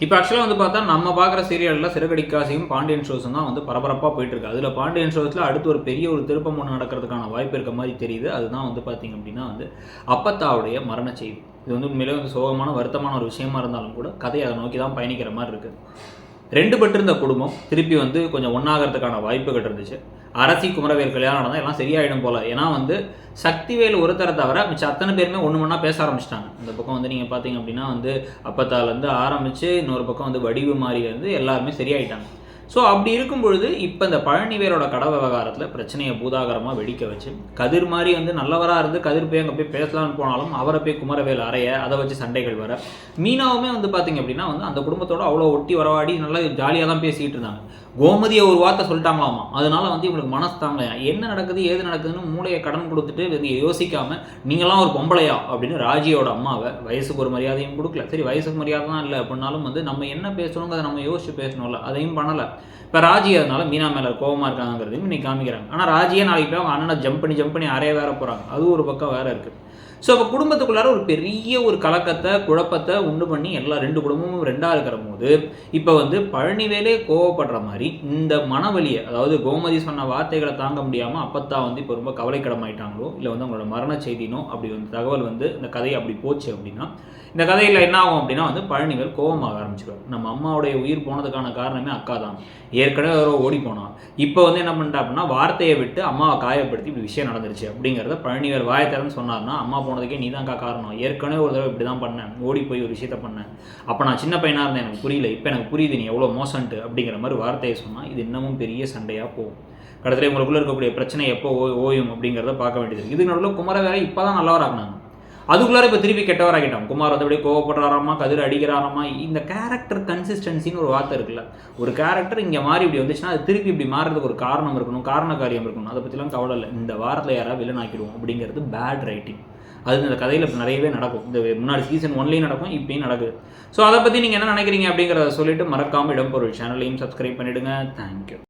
இப்போ ஆக்சுவலாக வந்து பார்த்தா நம்ம பார்க்குற சீரியலில் சிறகடிக்காசியும் பாண்டியன் ஷோஸும் தான் வந்து பரபரப்பாக போயிட்டுருக்கு. அதில் பாண்டியன் ஷோஸில் அடுத்து ஒரு பெரிய ஒரு திருப்பம் ஒன்று நடக்கிறதுக்கான வாய்ப்பு இருக்க மாதிரி தெரியுது. அதுதான் வந்து பார்த்திங்க அப்படின்னா வந்து அப்பத்தாவுடைய மரண செய்தி. இது வந்து உண்மையிலே வந்து சோகமான வருத்தமான ஒரு விஷயமா இருந்தாலும் கூட கதை அதை நோக்கி தான் பயணிக்கிற மாதிரி இருக்குது. ரெண்டு பட்டிருந்த குடும்பம் திருப்பி வந்து கொஞ்சம் ஒன்றாகிறதுக்கான வாய்ப்புகள் இருந்துச்சு. அரசி குமரவேல் கல்யாணம் நடந்தால் எல்லாம் சரியாயிடும் போல். ஏன்னா வந்து சக்திவேல் ஒருத்தரை தவிர மிச்சம் அத்தனை பேருமே ஒன்று ஒன்றா பேச ஆரம்பிச்சிட்டாங்க. இந்த பக்கம் வந்து நீங்கள் பார்த்தீங்க அப்படின்னா வந்து அப்பத்தாலேருந்து ஆரம்பித்து இன்னொரு பக்கம் வந்து வடிவு மாறி வந்து எல்லாருமே சரியாயிட்டாங்க. ஸோ அப்படி இருக்கும் பொழுது இப்போ இந்த பழனிவேலோட கடை விவகாரத்தில் பிரச்சனையை பூதாகரமாக வெடிக்க வச்சு கதிர் மாதிரி வந்து நல்லவராக இருந்து கதிர் போய் அங்கே போய் பேசலான்னு போனாலும் அவரை போய் குமரவேல் அறைய அதை வச்சு சண்டைகள் வர மீனாவுமே வந்து பார்த்திங்க அப்படின்னா வந்து அந்த குடும்பத்தோடு அவ்வளோ ஒட்டி வரவாடி நல்லா ஜாலியாக தான் பேசிக்கிட்டு இருந்தாங்க. கோமதியை ஒரு வார்த்தை சொல்லிட்டாங்களாமா, அதனால வந்து இவங்களுக்கு மனசு தாங்கலையா, என்ன நடக்குது ஏது நடக்குதுன்னு மூளையை கடன் கொடுத்துட்டு யோசிக்காமல் நீங்களாம் ஒரு பொம்பளையா அப்படின்னு ராஜியோட அம்மாவை வயசுக்கு ஒரு மரியாதையும் கொடுக்கல. சரி வயசுக்கு மரியாதை தான் இல்லை அப்படின்னாலும் வந்து நம்ம என்ன பேசணுங்கிறத நம்ம யோசிச்சு பேசணும்ல, அதையும் பண்ணலை. இப்போ ராஜி அதனால மீனா மேலே கோபமாக இருக்காங்கிறதையும் இன்னைக்கு காமிக்கிறாங்க. ஆனால் ராஜியே நாளைக்கு போய் அவங்க அண்ணனை ஜம்ப் பண்ணி அறைய வேற போகிறாங்க. அதுவும் ஒரு பக்கம் வேற இருக்குது. ஸோ அப்போ குடும்பத்துக்குள்ளார ஒரு பெரிய ஒரு கலக்கத்தை குழப்பத்தை உண்டு பண்ணி எல்லா ரெண்டு குடும்பமும் ரெண்டாக இருக்கிற போது இப்போ வந்து பழனிவேலே கோவப்படுற மாதிரி இந்த மனவலியை, அதாவது கோமதி சொன்ன வார்த்தைகளை தாங்க முடியாமல் அப்பத்தா வந்து இப்போ ரொம்ப கவலைக்கிடமாயிட்டாங்களோ இல்லை வந்து அவங்களோட மரண செய்தினோ அப்படி வந்து தகவல் வந்து இந்த கதை அப்படி போச்சு அப்படின்னா இந்த கதையில் என்ன ஆகும் அப்படின்னா வந்து பழனிவேல் கோபமாக ஆரம்பிச்சிடுவார். நம்ம அம்மாவுடைய உயிர் போனதுக்கான காரணமே அக்கா தான், ஏற்கனவே அவரோ ஓடி போனான், இப்போ வந்து என்ன பண்ணிட்டா அப்படின்னா வார்த்தையை விட்டு அம்மாவை காயப்படுத்தி இப்படி விஷயம் நடந்துருச்சு அப்படிங்கிறத பழனிவேல் வாயை திறந்து சொன்னார்னா அம்மா போனதுக்கே நீ தான்க்கா காரணம், ஏற்கனவே ஒரு தடவை இப்படி தான் பண்ணேன், ஓடி போய் ஒரு விஷயத்த பண்ணேன், அப்போ நான் சின்ன பையனாக இருந்தேன் எனக்கு புரியல, இப்போ எனக்கு புரியுது நீ எவ்வளோ மோசன்ட்டு அப்படிங்கிற மாதிரி வார்த்தையை சொன்னால் இது இன்னமும் பெரிய சண்டையாக போகும். கடைசியில் உங்களுக்குள்ளே இருக்கக்கூடிய பிரச்சனை எப்போ ஓயும் அப்படிங்கிறத பார்க்க வேண்டியது இருக்குது. இது நடுவில் குமரவேலை இப்போ தான் நல்லவராகினாங்க, அதுக்குள்ளார இப்போ திருப்பி கெட்டவராகிட்டான். குமார் வந்து அப்படியே கோவப்படுறாராமா, கதிர் அடிக்கிறாராமா. இந்த கேரக்டர் கன்சிஸ்டன்சின்னு ஒரு வார்த்தை இருக்குல்ல, ஒரு கேரக்டர் இங்கே மாறி இப்படி வந்துச்சுன்னா அது திருப்பி இப்படி மாறுறதுக்கு ஒரு காரணம் இருக்கணும், காரண காரியம் இருக்கணும். அதை பற்றிலாம் கவலை இல்லை. இந்த வாரத்தில் யாராவது வில்லன் ஆக்கிடுவோம் அப்படிங்கிறது பேட் ரைட்டிங். அது இந்த கதையில் இப்போ நிறையவே நடக்கும். இந்த முன்னாடி சீசன் 1லையும் நடக்கும், இப்பயும் நடக்குது. ஸோ அதை பற்றி நீங்கள் என்ன நினைக்கிறீங்க அப்படிங்கிறத சொல்லிட்டு மறக்காமல் இடம்பொருள் சேனலையும் சப்ஸ்கிரைப் பண்ணிவிடுங்க. தேங்க்யூ.